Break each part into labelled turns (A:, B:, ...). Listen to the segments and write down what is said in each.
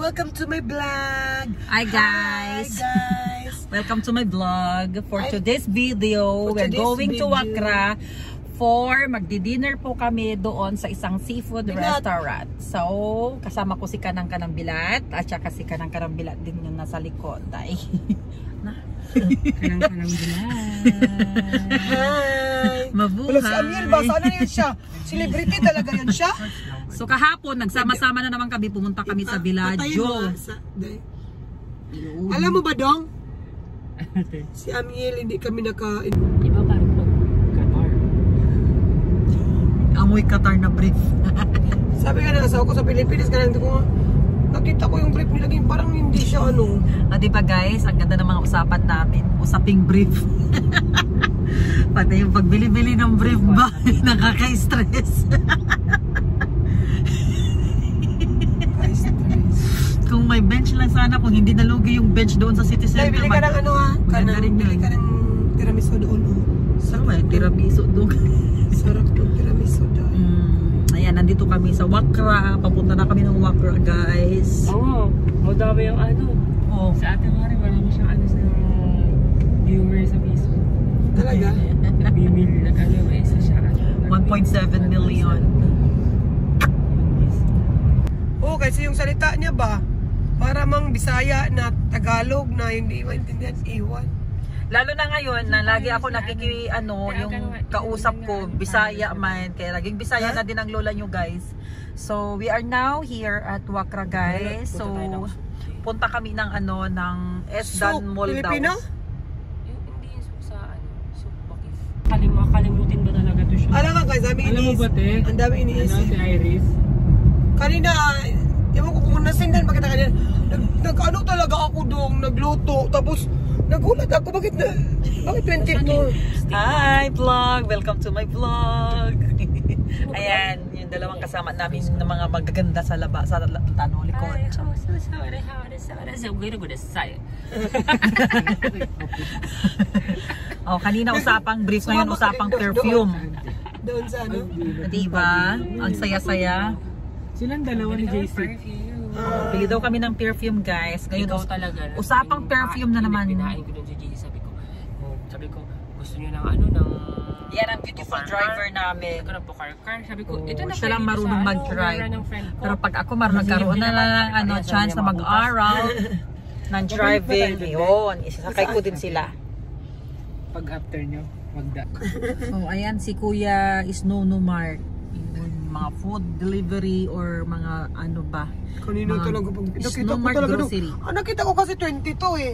A: Welcome to my vlog.
B: Hi guys. Welcome to my vlog. For today's video, we're going to Wakra for magdi-dinner po kami doon sa isang seafood restaurant. So, kasama ko si Kanang Bilat at saka si Kanang Bilat din yung nasa likod. Ay.
C: Kanang Bilat.
A: Hi.
B: Mabuhay.
A: Wala si Amiel ba? Sana yan siya? Celebrity talaga yan siya?
B: So kahapon, nagsama-sama na naman kami. Pumunta kami sa Villaggio.
A: Alam mo ba, Dong? Si Amiel, hindi kami nakain.
C: Iba parang pag-Qatar.
B: Amoy Qatar na brief.
A: Sabi nga ng asawa ko sa Pilipinas, kanang ko nga, nakita ko yung brief nila, parang hindi siya ano.
B: Diba guys, ang ganda ng mga usapan namin. Usaping brief. Pati yung pagbili-bili ng brief ba, nakaka-stress. Kung may bench lang sana, kung hindi nalugi yung bench doon sa city center.
A: Bili ka ng ano ha? Bili ka ng tiramisu doon.
B: Sarap eh, tiramisu doon.
A: Sarap ng tiramisu doon.
B: Ayan, nandito kami sa Wakra. Papunta na kami ng Wakra guys.
C: Oo, dami yung ano. Sa ating hari, marami siyang ano sa viewer sa Facebook.
A: Talaga?
C: Bimili na kami, may isa siya.
B: 1.7 million.
A: Oo, kasi yung salita niya ba, para mang Bisaya na Tagalog na hindi maintindihan, iwan.
B: Lalo na ngayon na lagi ako yung kausap ko, Bisaya man. Kaya laging Bisaya na din ang lola nyo guys. So, we are now here at Wakra guys. So, punta kami ng ng Esdan Mall daw.
A: Filipino?
C: Hindi yung sa soup bakit. Kalimutin ba talaga to siya?
A: Alam nga guys, ang dami iniisip.
C: Si Iris?
A: Kanina, ewan ko kung nasendan bakit kanina, nag-ano talaga ako doon, nagluto, tapos nagulat ako, bakit 22?
B: Hi vlog! Welcome to my vlog! Ayan, yung dalawang kasama namin ng mga magaganda sa Tano likod. Kanina usapang brief, ngayon usapang perfume.
A: Doon sa ano?
B: Diba? Ang saya-saya.
C: Silang dalawa ni JC.
B: Bili daw kami ng perfume guys. Ngayon
C: talaga.
B: Usapang perfume na naman.
C: Pinain ko dun si JC, sabi ko, gusto niyo ng
B: yan ang beautiful driver namin.
C: Ito na po car. Sabi ko, ito na
B: siya lang marunong mag-drive. Pero pag ako nagkaroon na lang chance na mag-aral ng driving, yun, isasakay ko din sila.
C: Pag after nyo, magda.
B: So ayan si Kuya Isnono Mark. Mga food delivery or mga ano ba.
A: Kanina talaga pag nakita ko talaga doon. Nakita ko kasi 22 eh.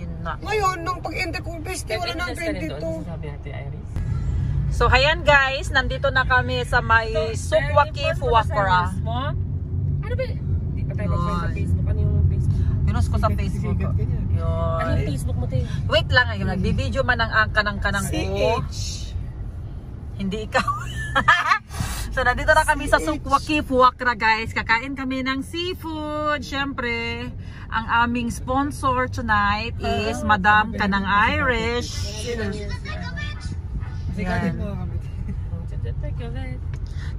B: Yun na.
A: Ngayon, nung pag-enter ko festival na ng 22.
C: Sabi natin Iris.
B: So ayan guys, nandito na kami sa may Sukwaki Wakra.
C: Ano ba? Hindi pa tayo mag-friend sa Facebook. Ano yung Facebook?
B: Pinost ko sa Facebook.
C: Ano yung Facebook mo tayo?
B: Wait lang, yung nagbibideo man ang kanang ko. Hindi ikaw. So nandito na kami sa Sukwaki Wakra guys. Kakain kami ng seafood. Syempre, ang aming sponsor tonight is Madam Kanang Irish. Yan.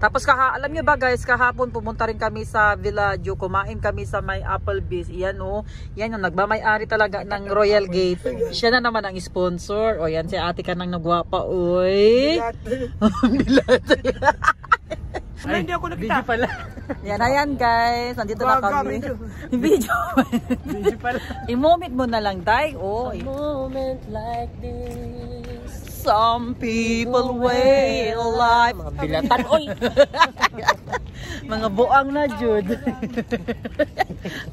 B: Tapos alam nyo ba guys, kahapon pumunta rin kami sa Villaggio, kumain kami sa may Applebee's. Yan yan yung nagmamay-ari talaga ng Royal Gate. Siya na naman ang sponsor. O yan si ate Kanang nagwapa. Uy.
A: Hindi ako nakita.
C: Video pala.
B: Yan, ayan guys. Nandito na kami. Video pala. I-moment mo na lang, Day. Oh.
C: A moment like this.
B: Some people wait alive. Mga bilatan. Oy! Mga buang na, Jude.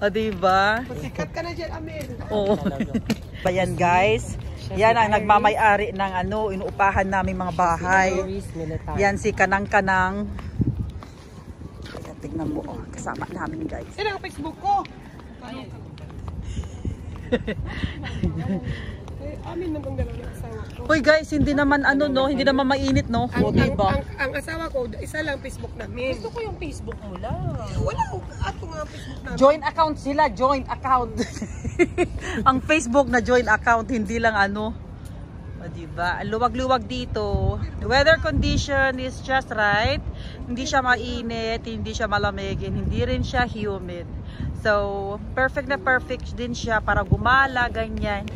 B: O, diba?
A: Pasikat ka na dyan, Amel.
B: Oo. Ayan guys. Yan ang nagmamay-ari ng inuupahan namin mga bahay. Yan si Kanang. Ayan, tignan mo. Kasama namin guys.
A: Yan ang Facebook ko. Amin naman dalawa ng asawa ko.
B: Hoy guys, hindi naman hindi naman mainit no. O, diba?
A: Ang asawa ko, isa lang Facebook namin.
C: Gusto ko yung Facebook mo lang.
A: Wala ko, ato nga Facebook namin.
B: Joint account sila, joint account. Ang Facebook na joint account, hindi lang O, diba? Ang luwag-luwag dito. The weather condition is just right. Hindi siya mainit, hindi siya malamig, hindi rin siya humid. So, perfect na perfect din siya para gumala, ganyan.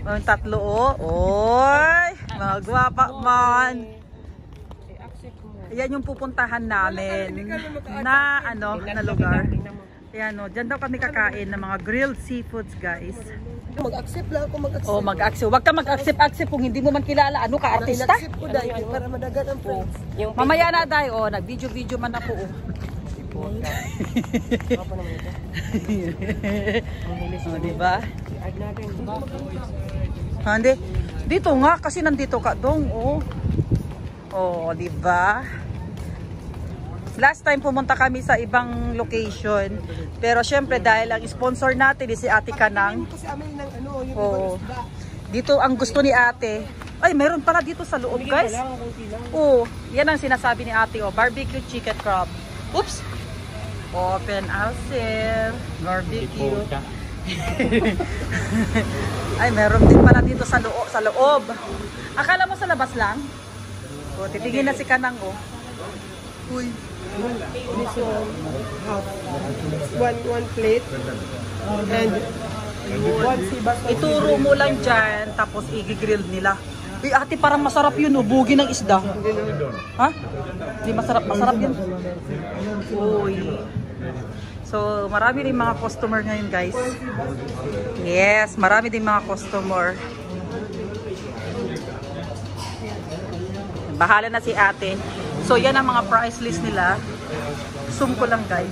B: Yung tatlo, oh. Oy! Mga gwapa man. Ayan yung pupuntahan namin na, na lugar. Ayan, oh. Diyan daw kami kakain ng mga grilled seafoods, guys.
A: Mag-accept lang ako, mag-accept.
B: Oh, mag-accept. Huwag ka mag-accept kung hindi mo man kilala. Ano ka, artista?
A: Mag-accept ko dahil para madagan ang friends.
B: Mamaya na dahil, oh. Nag-video man ako, oh. Oh, diba? Hindi. Dito nga kasi nandito ka dong, oh. Oh, diba? Last time pumunta kami sa ibang location. Pero syempre dahil ang sponsor natin si Ate Kanang. Oh. Dito ang gusto ni Ate. Ay, meron pala dito sa loob, guys. Oh, yan ang sinasabi ni Ate, oh. Barbecue chicken crab. Oops. Open Alcel, barbecue. Ay, meron din pala dito sa loob. Akala mo sa labas lang? O, titingin na si Kanang, oh.
A: Uy. This one, half. One plate. And one sibas.
B: Ituro mo lang dyan, tapos i-grill nila. Uy, ate, parang masarap yun, oh. Bugi ng isda. Ha? Hindi masarap. Masarap yun. Uy. So, marami din mga customer ngayon, guys. Yes, marami din mga customer. Bahala na si ate. So, yan ang mga price list nila. Zoom ko lang, guys.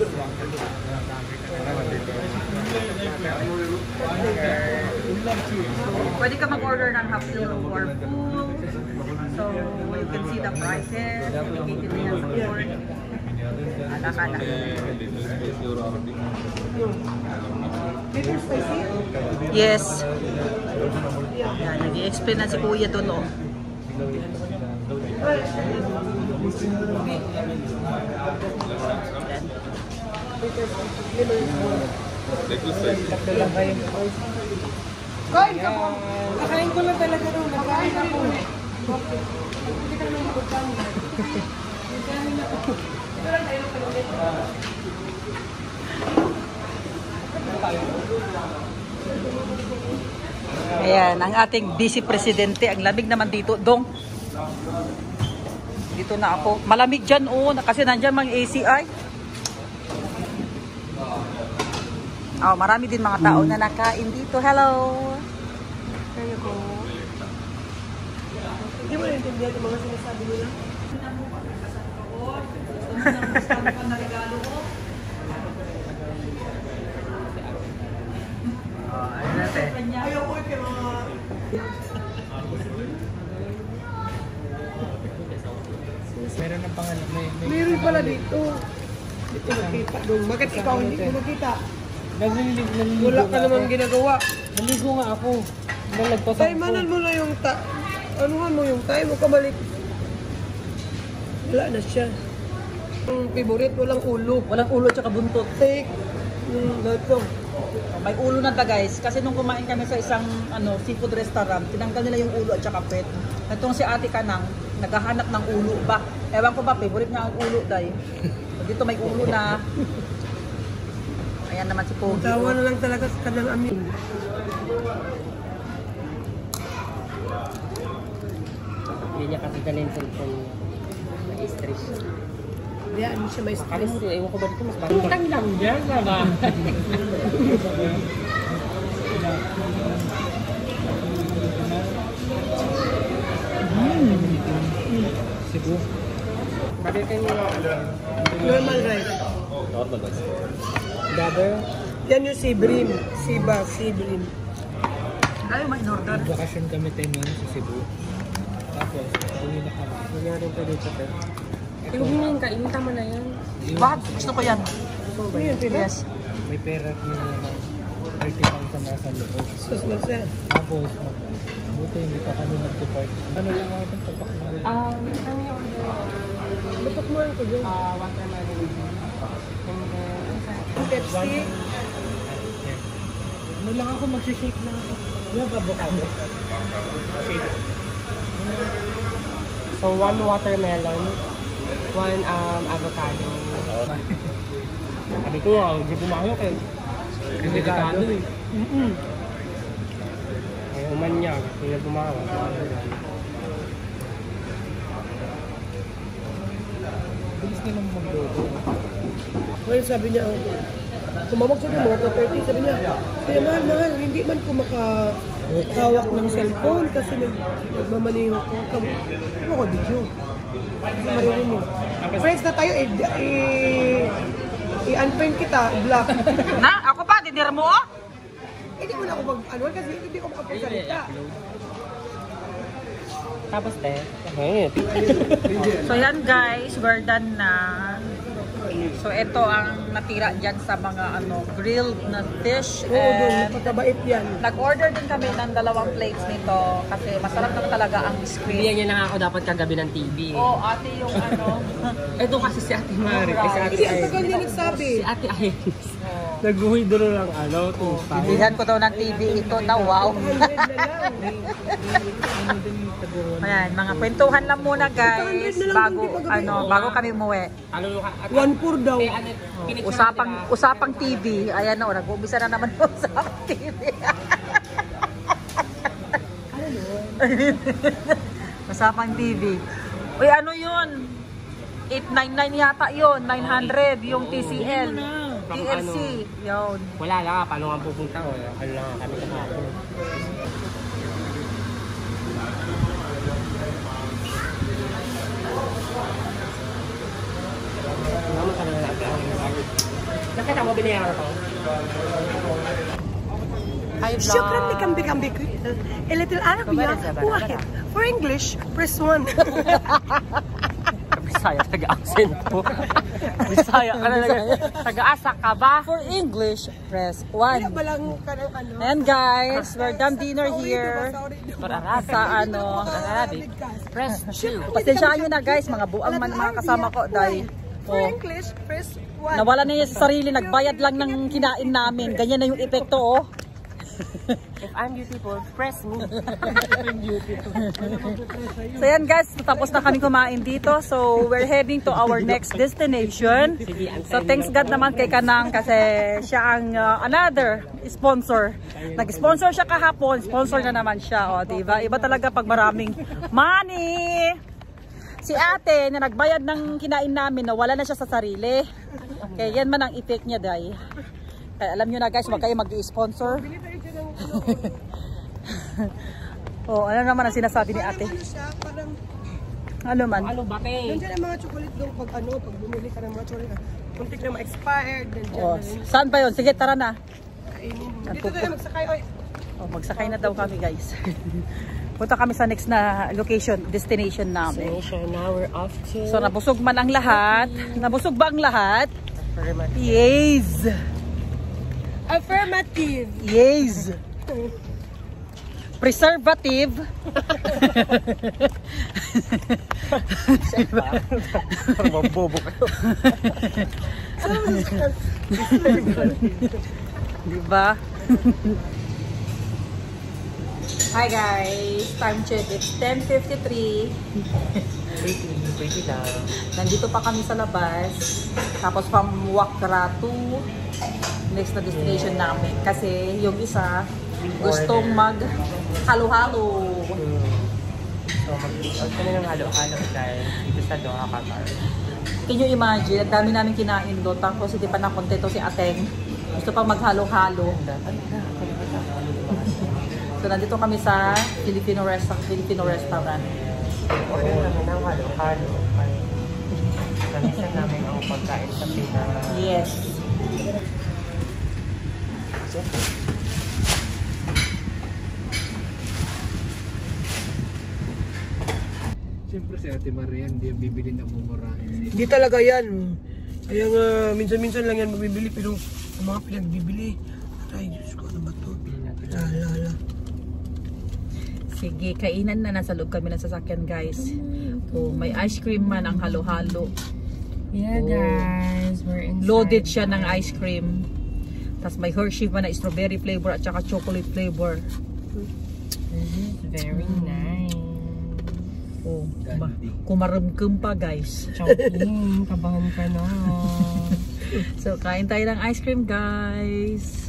B: Pwede ka mag-order ng half kilo or full. So, you can see the prices. Indicated na yan sa board. Ala-ala. Yes. Yan, nag-i-explain na si Kuya doon, oh.
A: Kain ka po. Kakain ko lang talaga doon. Nakain ako. Hindi ka naman magpagkain.
B: Ayan, ang ating vice presidente. Ang lamig naman dito, dong. Dito na ako. Malamig dyan, oh. Kasi nandyan mga ACI. Oh, marami din mga tao na nakain dito. Hello. There you go.
A: Hindi mo naintindihan yung mga sinasabi nila? Ayaw ko kaya mga...
C: Meron ng pangalan.
A: Meron pala dito. Dito nakita doon. Bakit ikaw hindi ko makita? Wala ka namang ginagawa.
C: Naligo nga ako. Nalagpas ako.
A: Taimanan mo na yung anuhan mo yung tayo mo kabalik. Wala na siya. Ang favorite, walang ulo.
B: Walang ulo tsaka buntot.
A: Take. Ito.
B: May ulo na ta, guys. Kasi nung kumain kami sa isang seafood restaurant, tinanggal nila yung ulo at saka pet. Itong si Ate Kanang, naghahanap ng ulo ba? Ewan ko ba, favorite niya ang ulo, day. Dito may ulo na. Ayan naman si Pogi.
A: Tawa na lang talaga sa kanang amin.
C: Hindi niya kasi dalhin sa na-stress.
A: Kaya ano siya may stress.
C: Alam mo, ewan ko ba dito, mas bagay. Utang lang dyan, ba? Cebu. Bagay kayo
A: Normal rice.
C: normal rice. Gather.
A: Yan yung sibrim. Sibrim.
B: Ayaw may in-order.
C: Bakasyon kami 10 months sa Cebu. Tapos, uwi na kami. Nangyari pa dito, pero.
D: Yung hingin ka, inita mo na yan.
B: Bakit? Gusto ko yan. Yes.
C: May pera na naman 30,000 na sa loob.
A: Sus na siya.
C: Tapos, buti hindi pa kami nag-depart. Ano lang ako itong tapak na rin?
D: Ano yung order?
A: Batok mo ko dyan.
D: Watermelon. And then,
A: Pepsi.
C: Ano lang ako, mag-shake lang ako. Yung avocado. Shake.
D: so, 1 watermelon, 1 avocado.
C: Sabi ko, hindi pumayo kayo.
D: Delikado eh. Ay, umanyag. Hindi gumawa.
B: Bilis nilang magluto.
A: Well, sabi niya, tumawag siya ng mga 2:30, sabi niya, kaya mahal, hindi man ko makahawak ng cellphone kasi nagmamaniho ko. Ano ko, video? Marinin mo. Friends na tayo, i-unfriend kita, block.
B: Na? Ako pa? Dinir mo?
A: Hindi mo na ako mag-ano kasi hindi ko makapagsalita.
D: Tapos
B: So yan guys, we're done na. So ito ang natira dyan sa mga grilled na fish.
A: Oo, doon,
B: And
A: napakabait yan.
B: nag-order din kami ng 2 plates nito kasi masarap naman talaga ang squid.
D: Bigyan niya na ako dapat kagabi ng TV.
B: Oh, ate yung
D: Ito kasi si Ate Mari. Si Ate
A: Hindi, ang tagal niya nagsabi.
D: Si Ate Iris. Nag-withdraw lang
B: Bilihan ko daw ng TV ito na wow.
A: 100 na lang.
B: Ayan, mga kwentuhan lang muna guys bago kami umuwi.
A: $1 daw.
B: Usapang TV. Ayan o, nag-uumpisa na naman usapang TV. Usapang TV. Uy, ano yun? 899 yata yun. 900 yung TCL. TLC. Yun.
D: Wala lang, paano nga pupunta ko? Ano lang kami kahapon. Nakita mo binayaran ko?
A: Syukran ni kambi-kambi ko. A little Arabia. Wahid. For English, press 1.
D: Bisaya, taga-accent po. Bisaya ka na taga-asa ka ba?
B: For English, press 1. And guys, we're done dinner here. Sa Arabic.
D: Press 2.
B: Pasensyahan nyo na guys, mga buang man mga kasama ko dahil
A: For English, press 1.
B: nawala na niya sa sarili, nagbayad lang ng kinain namin. Ganyan na yung epekto oh.
D: If I'm beautiful, press me.
B: So yan guys, tapos na kami kumain dito. So we're heading to our next destination. So thanks God naman kay Kanang kasi siya ang another sponsor. Nag-sponsor siya kahapon, sponsor na naman siya. O, diba? Iba talaga pag maraming money. Si ate na nagbayad ng kinain namin, nawala na siya sa sarili. Kaya yan man ang effect niya day. Kaya alam nyo na guys, wag kayo mag-sponsor. Oh, ano naman ang sinasabi ni ate? Ano man?
D: Ano ba kay?
A: Nandiyan ang mga chocolate doon pag bumili ka ng mga chocolate. Kuntik na ma-expired.
B: Oh, saan pa yun? Sige, tara na.
A: Dito tayo magsakay. Oy.
B: Oh, magsakay na daw kami guys. Punta kami sa next na destination namin.
D: So now we're off to...
B: So nabusog man ang lahat. Nabusog ba ang lahat? Yes!
A: Affirmative.
B: Yes! Preservative.
D: Parang bobo kayo.
B: Diba? Hi guys! Time check. It's 10:53.
D: Pretty lang.
B: Nandito pa kami sa labas. Tapos from Wakra to next na destination namin. Kasi yung isa gustong mag-halo-halo.
D: So mag-out kami ng halo-halo guys. Dito sa Doha, Qatar.
B: Can you imagine? Ang dami namin kinain doon. Tapos hindi pa nakontento si Ateng. Gusto pang mag-halo-halo. So nandito kami sa Filipino restaurant.
D: Order namin ng halo-halo. Kamisan namin ang pagkain sa Pinas.
B: Yes.
E: Siyempre si Ate Maria hindi yung bibili ng mumurahin.
A: Hindi talaga yan. Kaya nga, minsan-minsan lang yan mabibili. Pero ang mga pinagbibili, ay, Diyos ko, ano ba ito? Lala.
B: Sige, kainan na. Nasa loob kami ng sasakyan guys. Oh, may ice cream man ang halo-halo.
D: Yeah guys, we're inside.
B: Loaded siya ng ice cream. Tapos may Hershey pa na strawberry flavor at saka chocolate flavor.
D: This is very nice.
B: Oh, kumarumkum pa guys.
D: Choking, kabahan ka na.
B: So, kain tayo ng ice cream guys.